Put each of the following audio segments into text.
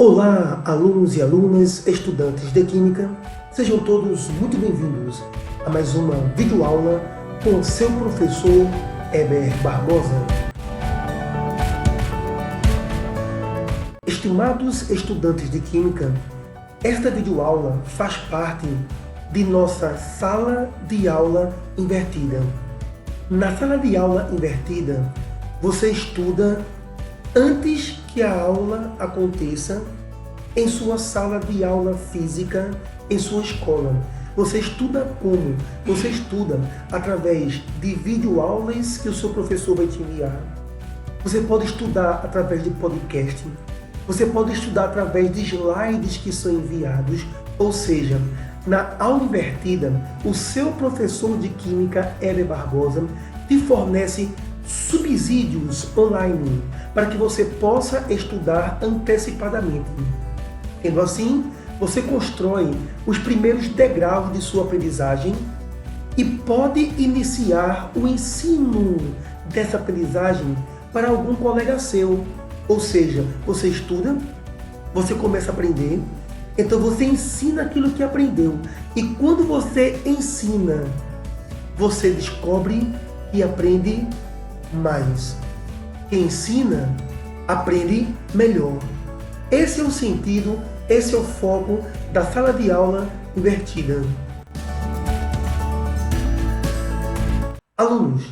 Olá, alunos e alunas, estudantes de Química, sejam todos muito bem-vindos a mais uma videoaula com seu professor Heber Barbosa. Estimados estudantes de Química, esta videoaula faz parte de nossa sala de aula invertida. Na sala de aula invertida, você estuda antes que a aula aconteça em sua sala de aula física, em sua escola. Você estuda como? Você estuda através de videoaulas que o seu professor vai te enviar. Você pode estudar através de podcast. Você pode estudar através de slides que são enviados. Ou seja, na aula invertida, o seu professor de Química, Heber Barbosa, te fornece subsídios online para que você possa estudar antecipadamente. Sendo assim, você constrói os primeiros degraus de sua aprendizagem e pode iniciar o ensino dessa aprendizagem para algum colega seu. Ou seja, você estuda, você começa a aprender, então você ensina aquilo que aprendeu. E quando você ensina, você descobre e aprende mais. Quem ensina, aprende melhor. Esse é o sentido, esse é o foco da sala de aula invertida. Alunos,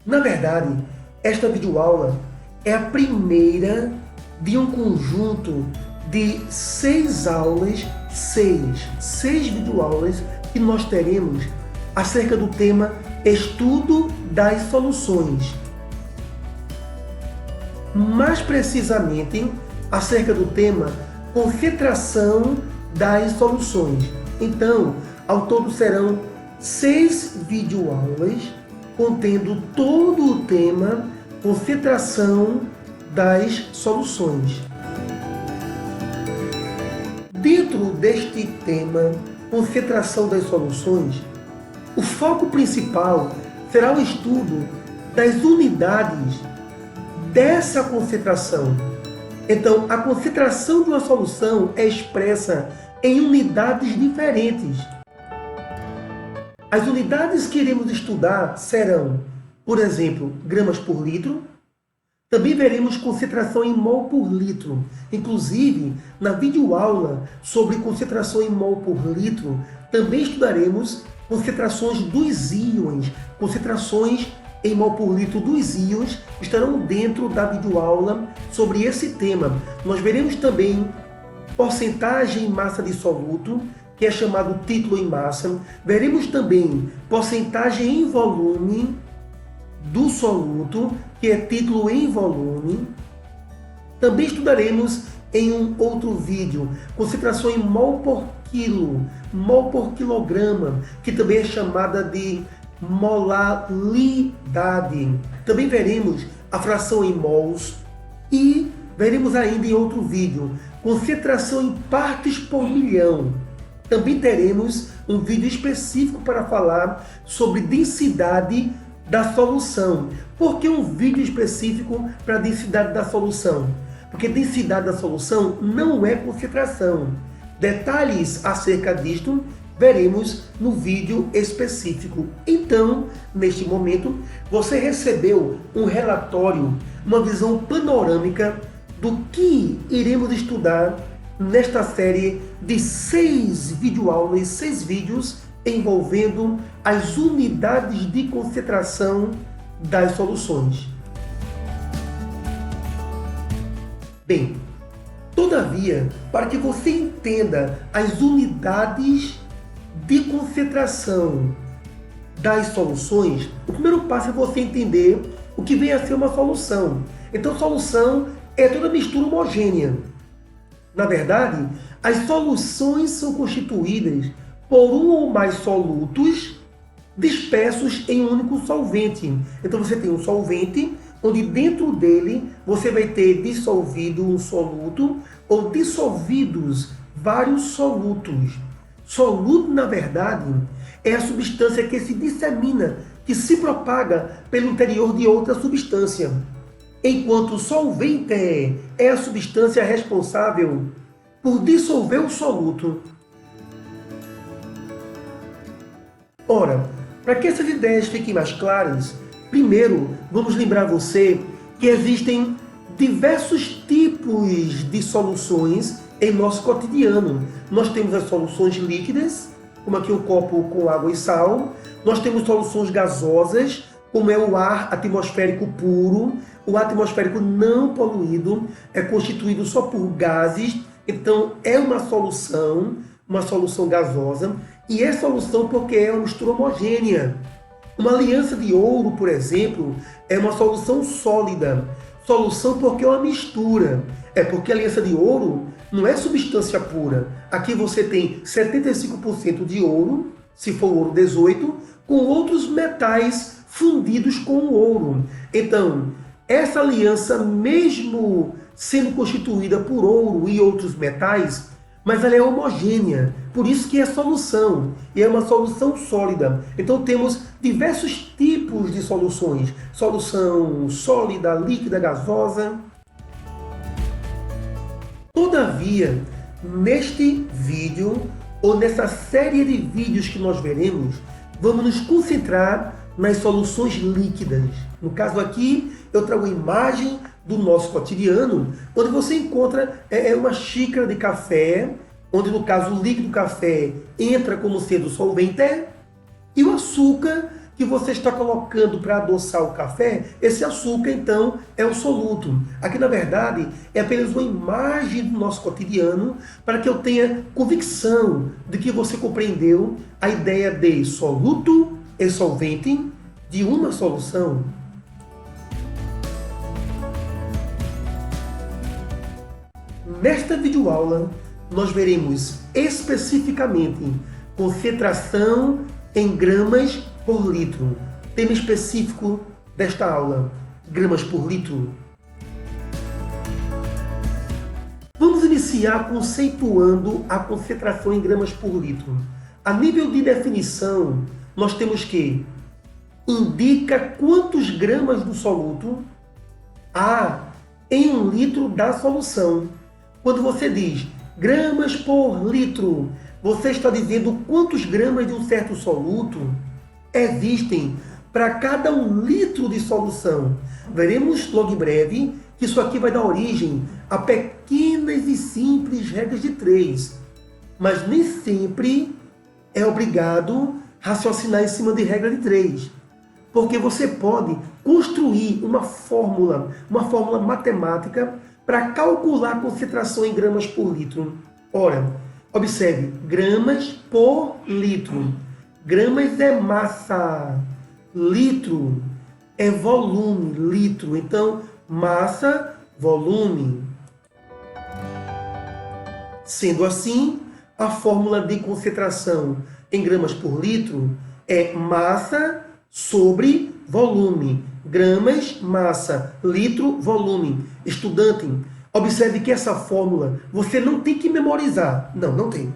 na verdade, esta videoaula é a primeira de um conjunto de 6 aulas, 6 videoaulas que nós teremos acerca do tema Estudo das Soluções. Mais precisamente, acerca do tema Concentração das Soluções. Então, ao todo serão 6 videoaulas contendo todo o tema Concentração das Soluções. Dentro deste tema Concentração das Soluções, o foco principal será o estudo das unidades dessa concentração. Então, a concentração de uma solução é expressa em unidades diferentes. As unidades que iremos estudar serão, por exemplo, gramas por litro. Também veremos concentração em mol por litro. Inclusive, na videoaula sobre concentração em mol por litro, também estudaremos concentrações dos íons. Concentrações em mol por litro dos íons estarão dentro da videoaula sobre esse tema. Nós veremos também porcentagem em massa de soluto, que é chamado título em massa. Veremos também porcentagem em volume do soluto, que é título em volume. Também estudaremos em um outro vídeo concentração em mol por quilo, mol por quilograma, que também é chamada de molaridade. Também veremos a fração em mols e veremos ainda em outro vídeo concentração em partes por milhão. Também teremos um vídeo específico para falar sobre densidade da solução. Por que um vídeo específico para a densidade da solução? Porque densidade da solução não é concentração. Detalhes acerca disto veremos no vídeo específico. Então, neste momento, você recebeu um relatório, uma visão panorâmica do que iremos estudar nesta série de 6 videoaulas, 6 vídeos envolvendo as unidades de concentração das soluções. Bem, todavia, para que você entenda as unidades de concentração das soluções, o primeiro passo é você entender o que vem a ser uma solução. Então, solução é toda mistura homogênea. Na verdade, as soluções são constituídas por um ou mais solutos dispersos em um único solvente. Então você tem um solvente, onde dentro dele você vai ter dissolvido um soluto ou dissolvidos vários solutos. Soluto, na verdade, é a substância que se dissemina, que se propaga pelo interior de outra substância. Enquanto o solvente é a substância responsável por dissolver o soluto. Ora, para que essas ideias fiquem mais claras, primeiro vamos lembrar você que existem diversos tipos de soluções em nosso cotidiano. Nós temos as soluções líquidas, como aqui um copo com água e sal. Nós temos soluções gasosas, como é o ar atmosférico puro. O ar atmosférico não poluído é constituído só por gases, então é uma solução gasosa, e é solução porque é uma mistura homogênea. Uma aliança de ouro, por exemplo, é uma solução sólida. Solução porque é uma mistura. É porque a aliança de ouro não é substância pura. Aqui você tem 75% de ouro, se for ouro 18, com outros metais fundidos com o ouro. Então, essa aliança, mesmo sendo constituída por ouro e outros metais, mas ela é homogênea, por isso que é solução, e é uma solução sólida. Então temos diversos tipos de soluções, solução sólida, líquida, gasosa. Todavia, neste vídeo, ou nessa série de vídeos que nós veremos, vamos nos concentrar nas soluções líquidas. No caso aqui, eu trago a imagem do nosso cotidiano, onde você encontra uma xícara de café, onde no caso o líquido café entra como sendo solvente, e o açúcar que você está colocando para adoçar o café, esse açúcar então é o soluto. Aqui na verdade é apenas uma imagem do nosso cotidiano para que eu tenha convicção de que você compreendeu a ideia de soluto e solvente de uma solução. Nesta videoaula, nós veremos especificamente concentração em gramas por litro. Tema específico desta aula, gramas por litro. Vamos iniciar conceituando a concentração em gramas por litro. A nível de definição, nós temos que indica quantos gramas do soluto há em 1 litro da solução. Quando você diz gramas por litro, você está dizendo quantos gramas de um certo soluto existem para cada 1 litro de solução. Veremos logo em breve que isso aqui vai dar origem a pequenas e simples regras de 3. Mas nem sempre é obrigado raciocinar em cima de regra de 3. Porque você pode construir uma fórmula matemática para calcular a concentração em gramas por litro. Ora, observe, gramas por litro. Gramas é massa, litro é volume, litro. Então, massa, volume. Sendo assim, a fórmula de concentração em gramas por litro é massa sobre volume. Gramas, massa, litro, volume. Estudante, observe que essa fórmula você não tem que memorizar. Não tem.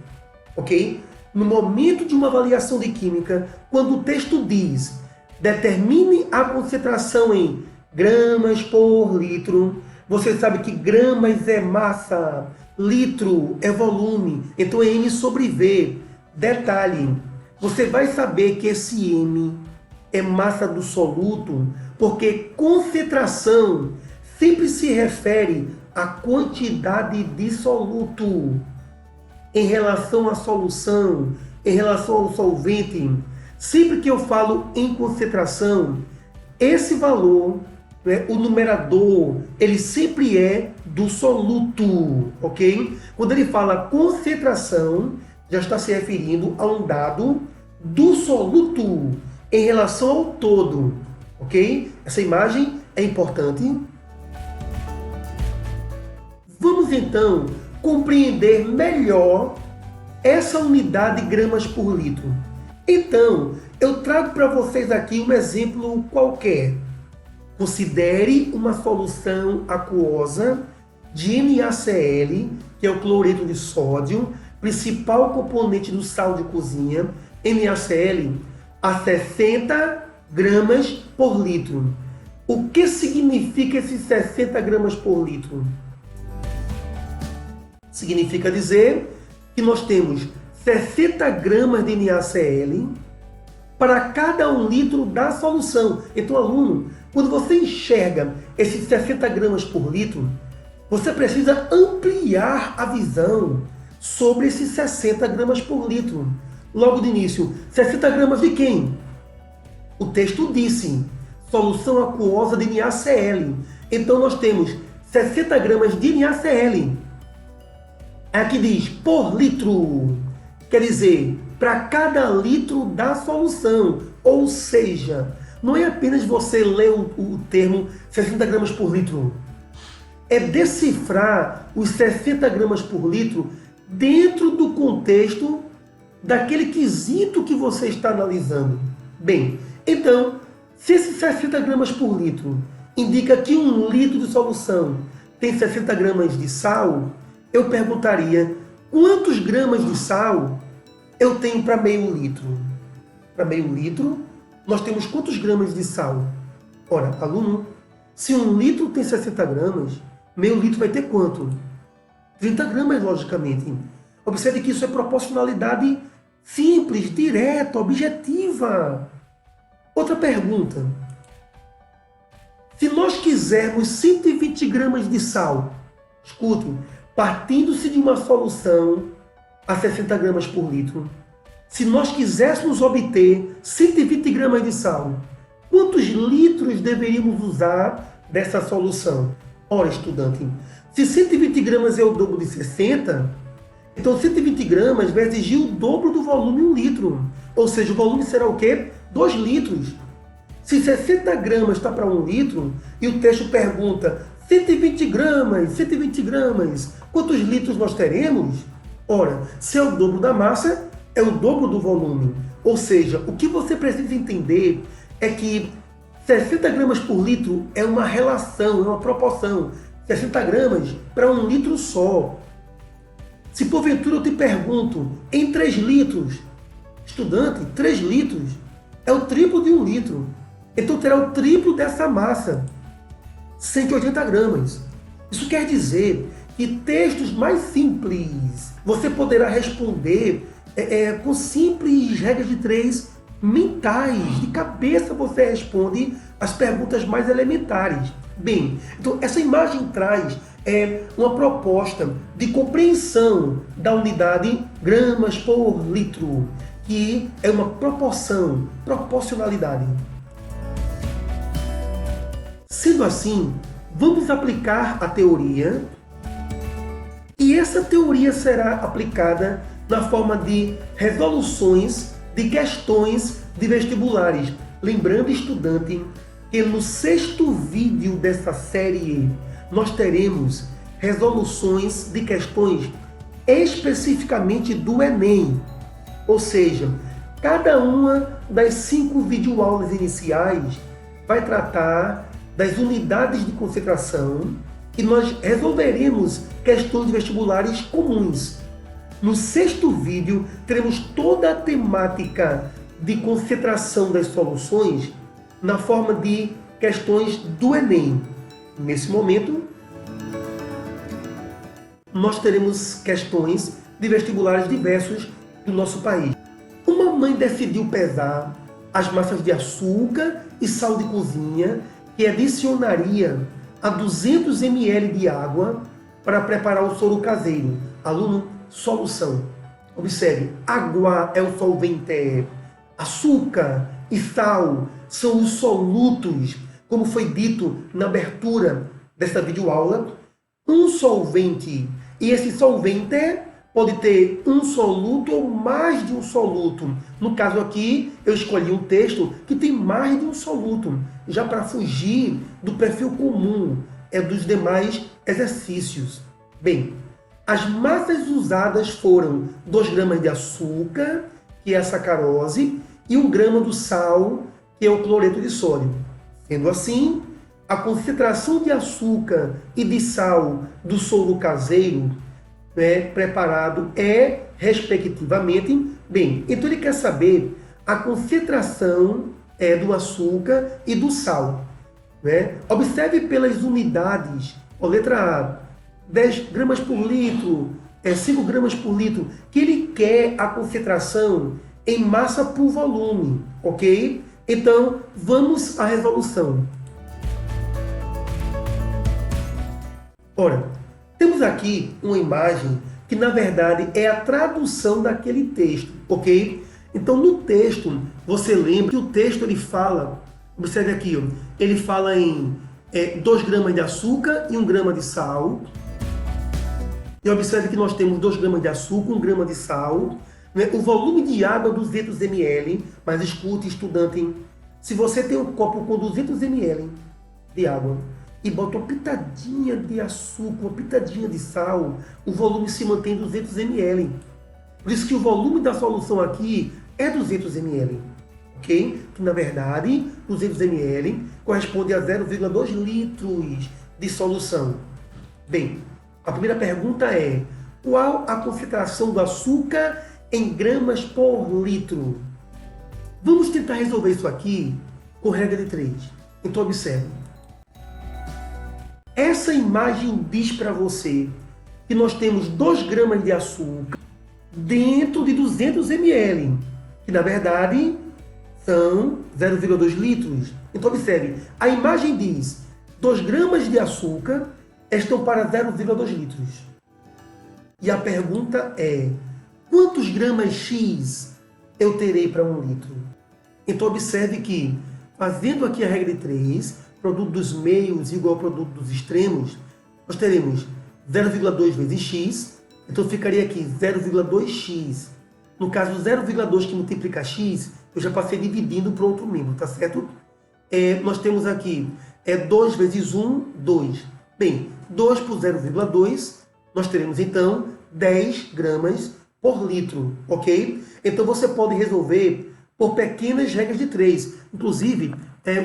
Ok? No momento de uma avaliação de química, quando o texto diz determine a concentração em gramas por litro, você sabe que gramas é massa, litro é volume, então é M sobre V. Detalhe, você vai saber que esse M é massa do soluto, porque concentração sempre se refere à quantidade de soluto em relação à solução, em relação ao solvente. Sempre que eu falo em concentração, esse valor, né, o numerador, ele sempre é do soluto, ok? Quando ele fala concentração, já está se referindo a um dado do soluto em relação ao todo, ok? Essa imagem é importante. Vamos então compreender melhor essa unidade de gramas por litro. Então, eu trago para vocês aqui um exemplo qualquer. Considere uma solução aquosa de NaCl, que é o cloreto de sódio, principal componente do sal de cozinha, NaCl, a 60 gramas por litro. O que significa esses 60 gramas por litro? Significa dizer que nós temos 60 gramas de NaCl para cada 1 litro da solução. Então, aluno, quando você enxerga esses 60 gramas por litro, você precisa ampliar a visão sobre esses 60 gramas por litro. Logo de início, 60 gramas de quem? O texto disse, solução aquosa de NaCl. Então, nós temos 60 gramas de NaCl. Aqui diz por litro. Quer dizer, para cada litro da solução. Ou seja, não é apenas você ler o termo 60 gramas por litro. É decifrar os 60 gramas por litro dentro do contexto daquele quesito que você está analisando. Bem, então, se esses 60 gramas por litro indica que 1 litro de solução tem 60 gramas de sal, eu perguntaria, quantos gramas de sal eu tenho para meio litro? Para meio litro, nós temos quantos gramas de sal? Ora, aluno, se 1 litro tem 60 gramas, meio litro vai ter quanto? 30 gramas, logicamente. Observe que isso é proporcionalidade simples, direta, objetiva. Outra pergunta. Se nós quisermos 120 gramas de sal, escute, partindo-se de uma solução a 60 gramas por litro, se nós quiséssemos obter 120 gramas de sal, quantos litros deveríamos usar dessa solução? Ora, estudante, se 120 gramas é o dobro de 60, então 120 gramas vai exigir o dobro do volume 1 litro. Ou seja, o volume será o quê? 2 litros. Se 60 gramas está para 1 litro, e o texto pergunta 120 gramas, quantos litros nós teremos? Ora, se é o dobro da massa, é o dobro do volume. Ou seja, o que você precisa entender é que 60 gramas por litro é uma relação, é uma proporção. 60 gramas para 1 litro só. Se porventura eu te pergunto, em 3 litros, estudante, 3 litros é o triplo de 1 litro. Então terá o triplo dessa massa, 180 gramas. Isso quer dizer que textos mais simples você poderá responder com simples regras de 3 mentais. De cabeça você responde as perguntas mais elementares. Bem, então essa imagem traz uma proposta de compreensão da unidade gramas por litro, que é uma proporcionalidade. Sendo assim, vamos aplicar a teoria, e essa teoria será aplicada na forma de resoluções de questões de vestibulares. Lembrando, estudante, que no 6º vídeo dessa série nós teremos resoluções de questões especificamente do Enem. Ou seja, cada uma das 5 videoaulas iniciais vai tratar das unidades de concentração e nós resolveremos questões de vestibulares comuns. No 6º vídeo, teremos toda a temática de concentração das soluções na forma de questões do Enem. Nesse momento, nós teremos questões de vestibulares diversos do nosso país. Uma mãe decidiu pesar as massas de açúcar e sal de cozinha que adicionaria a 200 ml de água para preparar o soro caseiro. Aluno, solução. Observe, água é o solvente, açúcar e sal são os solutos, como foi dito na abertura desta videoaula. Um solvente, e esse solvente pode ter um soluto ou mais de um soluto. No caso aqui, eu escolhi um texto que tem mais de um soluto, já para fugir do perfil comum dos demais exercícios. Bem, as massas usadas foram 2 gramas de açúcar, que é a sacarose, e 1 grama do sal, que é o cloreto de sódio. Sendo assim, a concentração de açúcar e de sal do soro caseiro preparado respectivamente, bem, então ele quer saber a concentração do açúcar e do sal. Observe pelas unidades, letra A, 10 gramas por litro, 5 gramas por litro, que ele quer a concentração em massa por volume, ok? Então, vamos à resolução. Ora, temos aqui uma imagem que, na verdade, é a tradução daquele texto, ok? Então, no texto, você lembra que o texto ele fala, observe aqui, ó, ele fala em 2 gramas de açúcar e 1 grama de sal. E observe que nós temos 2 gramas de açúcar, 1 grama de sal, né? O volume de água é 200 ml, mas escute, estudante, se você tem um copo com 200 ml de água e bota uma pitadinha de açúcar, uma pitadinha de sal, o volume se mantém 200 ml. Por isso que o volume da solução aqui é 200 ml, ok? Que na verdade, 200 ml corresponde a 0,2 litros de solução. Bem, a primeira pergunta é: qual a concentração do açúcar em gramas por litro? Vamos tentar resolver isso aqui com regra de 3. Então observe. Essa imagem diz para você que nós temos 2 gramas de açúcar dentro de 200 ml, que na verdade são 0,2 litros. Então observe, a imagem diz 2 gramas de açúcar estão para 0,2 litros. E a pergunta é: quantos gramas X eu terei para 1 litro? Então observe que, fazendo aqui a regra de 3, produto dos meios igual ao produto dos extremos, nós teremos 0,2 vezes x, então ficaria aqui 0,2x. No caso, 0,2 que multiplica x, eu já passei dividindo para outro membro, tá certo? Nós temos aqui 2 vezes 1, 2. Bem, 2 por 0,2, nós teremos então 10 gramas por litro, ok? Então você pode resolver por pequenas regras de 3. Inclusive,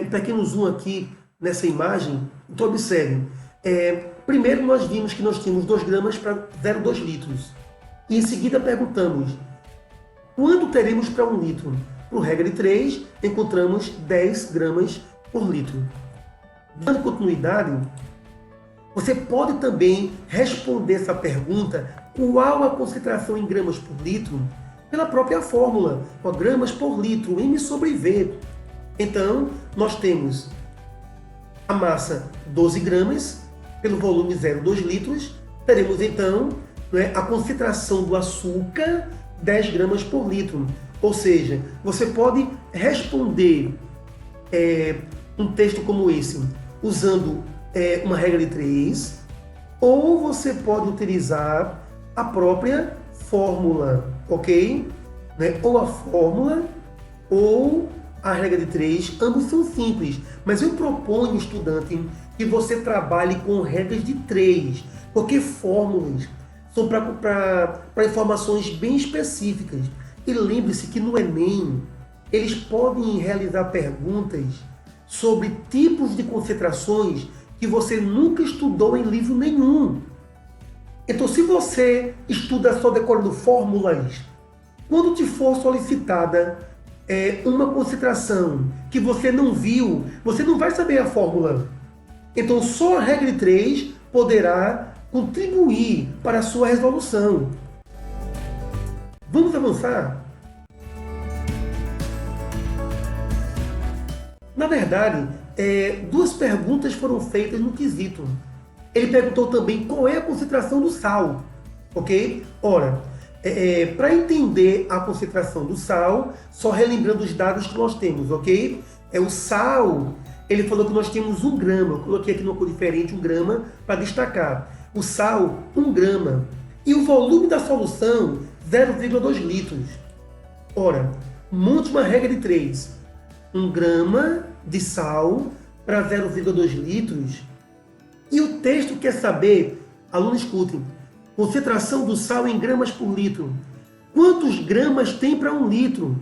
um pequeno zoom aqui nessa imagem. Então observe, primeiro nós vimos que nós tínhamos 2 gramas para 0,2 litros. E em seguida perguntamos, quanto teremos para 1 litro? Por regra de 3, encontramos 10 gramas por litro. Dando continuidade, você pode também responder essa pergunta, qual a concentração em gramas por litro, pela própria fórmula, gramas por litro, M sobre V. Então, nós temos a massa 12 gramas, pelo volume 0,2 litros, teremos então a concentração do açúcar 10 gramas por litro. Ou seja, você pode responder um texto como esse usando uma regra de 3, ou você pode utilizar a própria fórmula, ok? Ou a fórmula ou a regra de 3, ambos são simples, mas eu proponho, estudante, que você trabalhe com regras de 3, porque fórmulas são para informações bem específicas. E lembre-se que no Enem, eles podem realizar perguntas sobre tipos de concentrações que você nunca estudou em livro nenhum. Então, se você estuda só decorando fórmulas, quando te for solicitada uma concentração que você não viu, você não vai saber a fórmula. Então, só a regra de 3 poderá contribuir para a sua resolução. Vamos avançar? Na verdade, 2 perguntas foram feitas no quesito. Ele perguntou também qual é a concentração do sal, ok? Ora, para entender a concentração do sal, só relembrando os dados que nós temos, ok? O sal, ele falou que nós temos 1 grama, eu coloquei aqui numa cor diferente 1 grama para destacar. O sal, 1 grama. E o volume da solução, 0,2 litros. Ora, monte uma regra de 3. 1 grama de sal para 0,2 litros. E o texto quer saber, aluno escutem, concentração do sal em gramas por litro. Quantos gramas tem para 1 litro?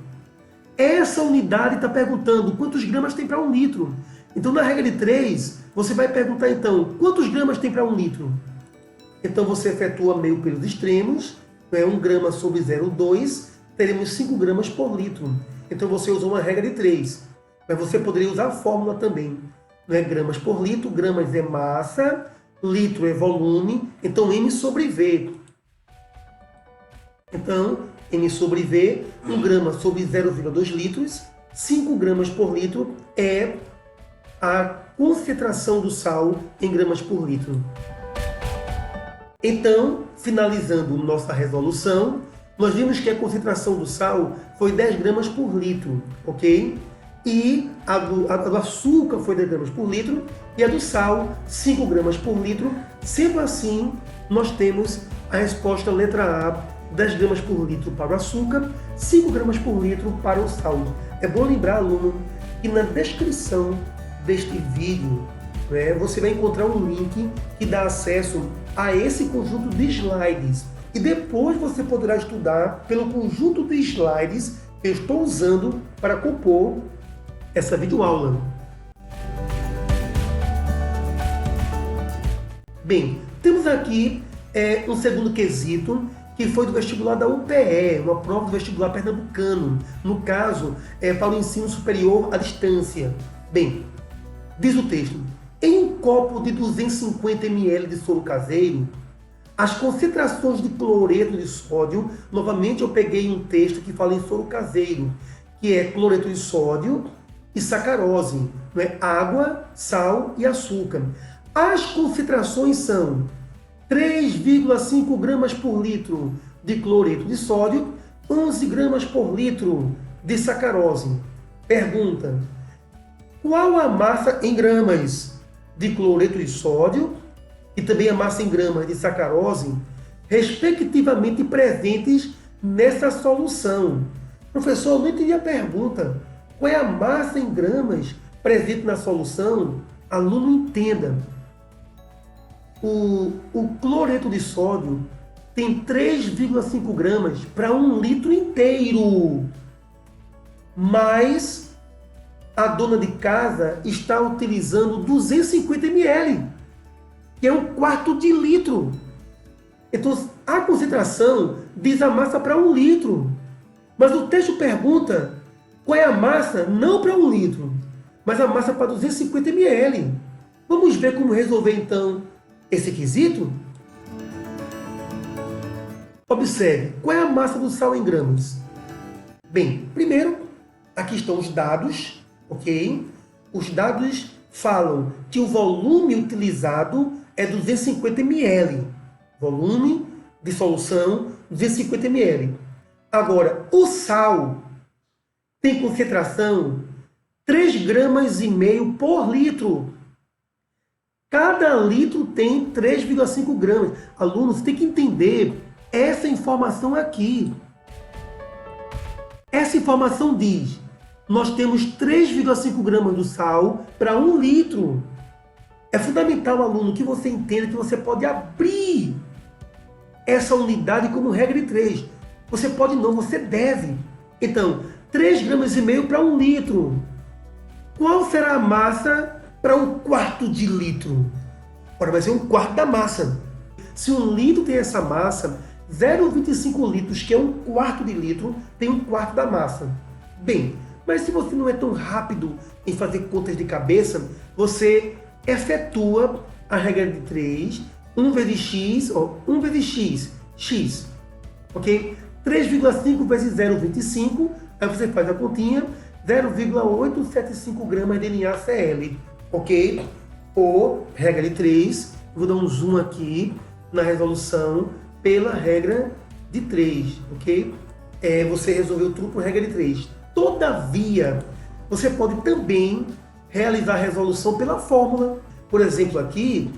Essa unidade está perguntando quantos gramas tem para 1 litro. Então, na regra de 3, você vai perguntar então, quantos gramas tem para 1 litro? Então, você efetua meio pelos extremos, 1 grama sobre 0,2, teremos 5 gramas por litro. Então, você usou uma regra de 3. Mas você poderia usar a fórmula também. Gramas por litro, gramas é massa, litro é volume, então M sobre V. Então, M sobre V, 1 grama sobre 0,2 litros, 5 gramas por litro é a concentração do sal em gramas por litro. Então, finalizando nossa resolução, nós vimos que a concentração do sal foi 10 gramas por litro, ok? E a do açúcar foi 10 gramas por litro e a do sal 5 gramas por litro. Sendo assim, nós temos a resposta letra A, 10 gramas por litro para o açúcar, 5 gramas por litro para o sal. É bom lembrar, aluno, que na descrição deste vídeo, né, você vai encontrar um link que dá acesso a esse conjunto de slides. E depois você poderá estudar pelo conjunto de slides que eu estou usando para compor essa videoaula. Bem, temos aqui um segundo quesito, que foi do vestibular da UPE, uma prova do vestibular pernambucano. No caso, para o ensino superior à distância. Bem, diz o texto: em um copo de 250 ml de soro caseiro, as concentrações de cloreto de sódio, novamente eu peguei um texto que fala em soro caseiro, que é cloreto de sódio e sacarose, não é? Água, sal e açúcar. As concentrações são 3,5 gramas por litro de cloreto de sódio, 11 gramas por litro de sacarose. Pergunta: qual a massa em gramas de cloreto de sódio e também a massa em gramas de sacarose, respectivamente presentes nessa solução? Professor, eu não entendi a pergunta. Qual é a massa em gramas presente na solução? Aluno, entenda. O cloreto de sódio tem 3,5 gramas para 1 litro inteiro. Mas a dona de casa está utilizando 250 ml, que é 1/4 de litro. Então, a concentração diz a massa para 1 litro. Mas o texto pergunta qual é a massa, não para 1 litro, mas a massa para 250 ml. Vamos ver como resolver, então, esse quesito? Observe, qual é a massa do sal em gramas? Bem, primeiro, aqui estão os dados, ok? Os dados falam que o volume utilizado é 250 ml. Volume de solução, 250 ml. Agora, o sal tem concentração 3,5 gramas por litro. Cada litro tem 3,5 gramas. Alunos, tem que entender essa informação aqui. Essa informação diz: nós temos 3,5 gramas do sal para 1 litro. É fundamental, aluno, que você entenda que você pode abrir essa unidade como regra de 3. Você pode não, você deve. Então, 3,5 gramas para 1 litro. Qual será a massa para 1/4 de litro? Ora, vai ser 1/4 da massa. Se 1 litro tem essa massa, 0,25 litros, que é 1/4 de litro, tem 1/4 da massa. Bem, mas se você não é tão rápido em fazer contas de cabeça, você efetua a regra de 3, 1 vezes x, ou 1 vezes x, x, ok? 3,5 vezes 0,25, aí você faz a continha, 0,875 gramas de NaCl, ok? Ou, regra de 3, vou dar um zoom aqui na resolução pela regra de 3, ok? Você resolveu tudo por regra de 3. Todavia, você pode também realizar a resolução pela fórmula. Por exemplo, aqui,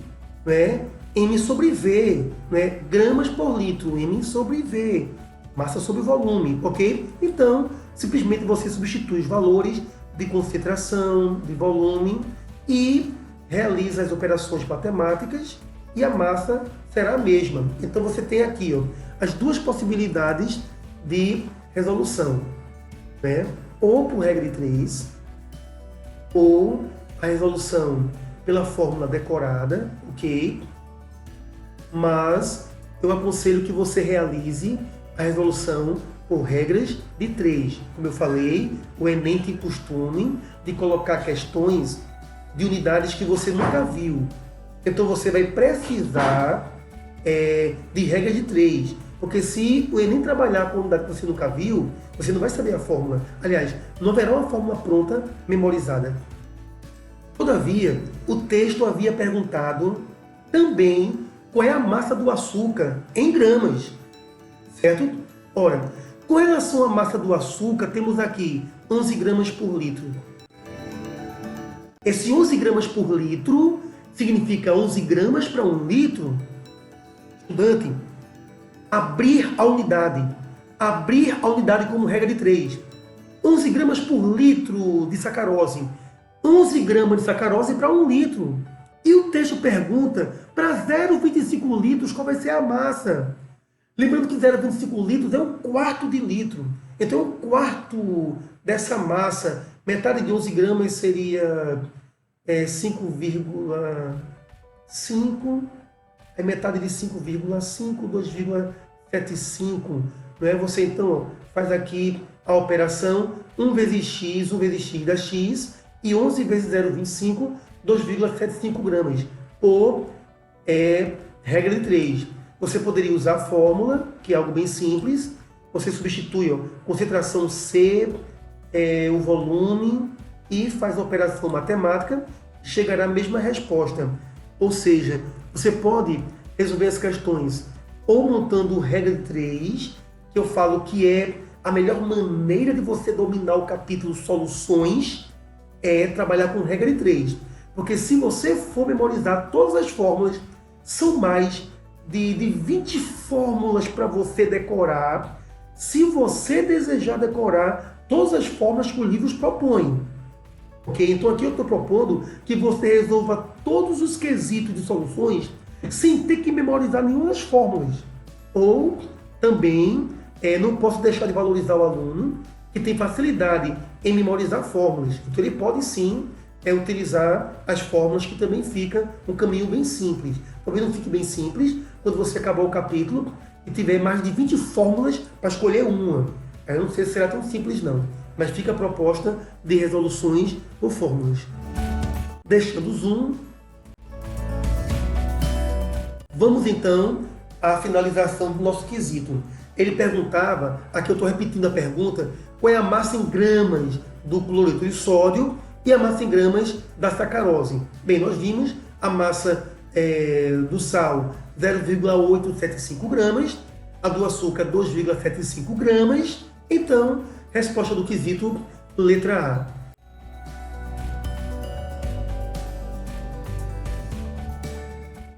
né, M sobre V, né, gramas por litro, M sobre V, massa sobre volume, ok? Então, simplesmente você substitui os valores de concentração, de volume e realiza as operações matemáticas e a massa será a mesma. Então você tem aqui, ó, as duas possibilidades de resolução, né? Ou por regra de 3, ou a resolução pela fórmula decorada, ok? Mas eu aconselho que você realize a resolução por regras de 3. Como eu falei, o Enem tem costume de colocar questões de unidades que você nunca viu. Então você vai precisar de regra de 3. Porque se o Enem trabalhar com unidade que você nunca viu, você não vai saber a fórmula. Aliás, não haverá uma fórmula pronta, memorizada. Todavia, o texto havia perguntado também qual é a massa do açúcar em gramas, certo? Ora, com relação à massa do açúcar, temos aqui 11 gramas por litro. Esse 11 gramas por litro significa 11 gramas para 1 litro. Estudante, abrir a unidade como regra de 3. 11 gramas por litro de sacarose. 11 gramas de sacarose para 1 litro. E o texto pergunta, para 0,25 litros, qual vai ser a massa? Lembrando que 0,25 litros é 1/4 de litro. Então, 1/4 dessa massa, metade de 11 gramas seria 5,5. É metade de 5,5, 2,75. Não é? Você, então, faz aqui a operação 1 vezes x dá x, e 11 vezes 0,25, 2,75 gramas, por regra de 3. Você poderia usar a fórmula, que é algo bem simples. Você substitui concentração C, o volume, e faz a operação matemática, chegará à mesma resposta. Ou seja, você pode resolver as questões ou montando regra de 3, que eu falo que é a melhor maneira de você dominar o capítulo soluções, é trabalhar com regra de 3. Porque se você for memorizar todas as fórmulas, são mais de 20 fórmulas para você decorar, se você desejar decorar todas as fórmulas que os livros propõem. Ok? Então aqui eu estou propondo que você resolva todos os quesitos de soluções sem ter que memorizar nenhuma das fórmulas. Ou também não posso deixar de valorizar o aluno que tem facilidade em memorizar fórmulas. Então ele pode sim utilizar as fórmulas, que também fica um caminho bem simples. Talvez não fique bem simples quando você acabar o capítulo e tiver mais de 20 fórmulas para escolher uma. Eu não sei se será tão simples não, mas fica a proposta de resoluções por fórmulas. Deixando o zoom. Vamos então à finalização do nosso quesito. Ele perguntava, aqui eu estou repetindo a pergunta, qual é a massa em gramas do cloreto de sódio e a massa em gramas da sacarose. Bem, nós vimos a massa do sal 0,875 gramas, a do açúcar 2,75 gramas. Então, resposta do quesito, letra A.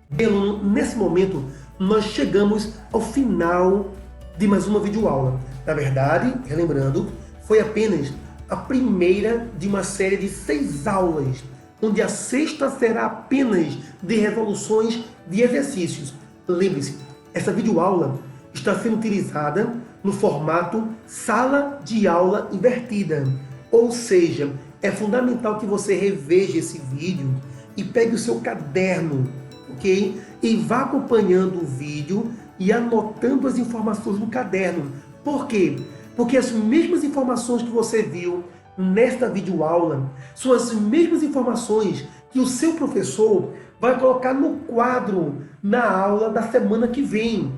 Bem, aluno, nesse momento nós chegamos ao final de mais uma videoaula. Na verdade, relembrando, foi apenas a primeira de uma série de 6 aulas, onde a 6ª será apenas de resoluções de exercícios. Lembre-se, essa videoaula está sendo utilizada no formato sala de aula invertida. Ou seja, é fundamental que você reveja esse vídeo e pegue o seu caderno, ok? E vá acompanhando o vídeo e anotando as informações no caderno. Por quê? Porque as mesmas informações que você viu nesta videoaula são as mesmas informações que o seu professor vai colocar no quadro na aula da semana que vem.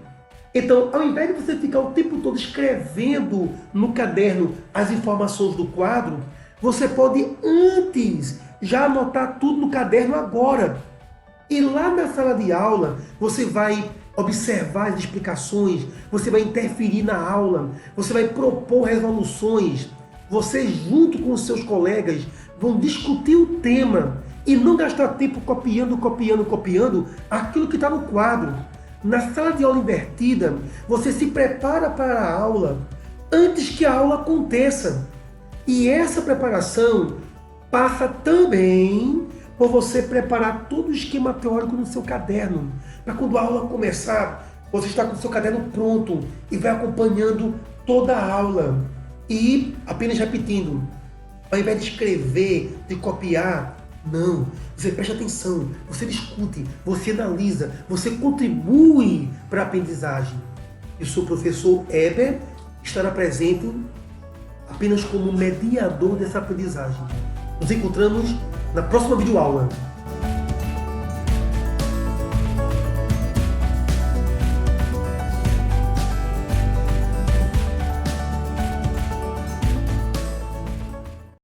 Então, ao invés de você ficar o tempo todo escrevendo no caderno as informações do quadro, você pode antes já anotar tudo no caderno agora. E lá na sala de aula, você vai observar as explicações, você vai interferir na aula, você vai propor resoluções, você junto com os seus colegas vão discutir o tema e não gastar tempo copiando aquilo que está no quadro. Na sala de aula invertida, você se prepara para a aula antes que a aula aconteça. E essa preparação passa também por você preparar todo o esquema teórico no seu caderno, para quando a aula começar, você está com o seu caderno pronto e vai acompanhando toda a aula. E apenas repetindo, ao invés de escrever, de copiar, não, você presta atenção, você discute, você analisa, você contribui para a aprendizagem. E o seu professor Heber estará presente apenas como mediador dessa aprendizagem. Nos encontramos na próxima videoaula.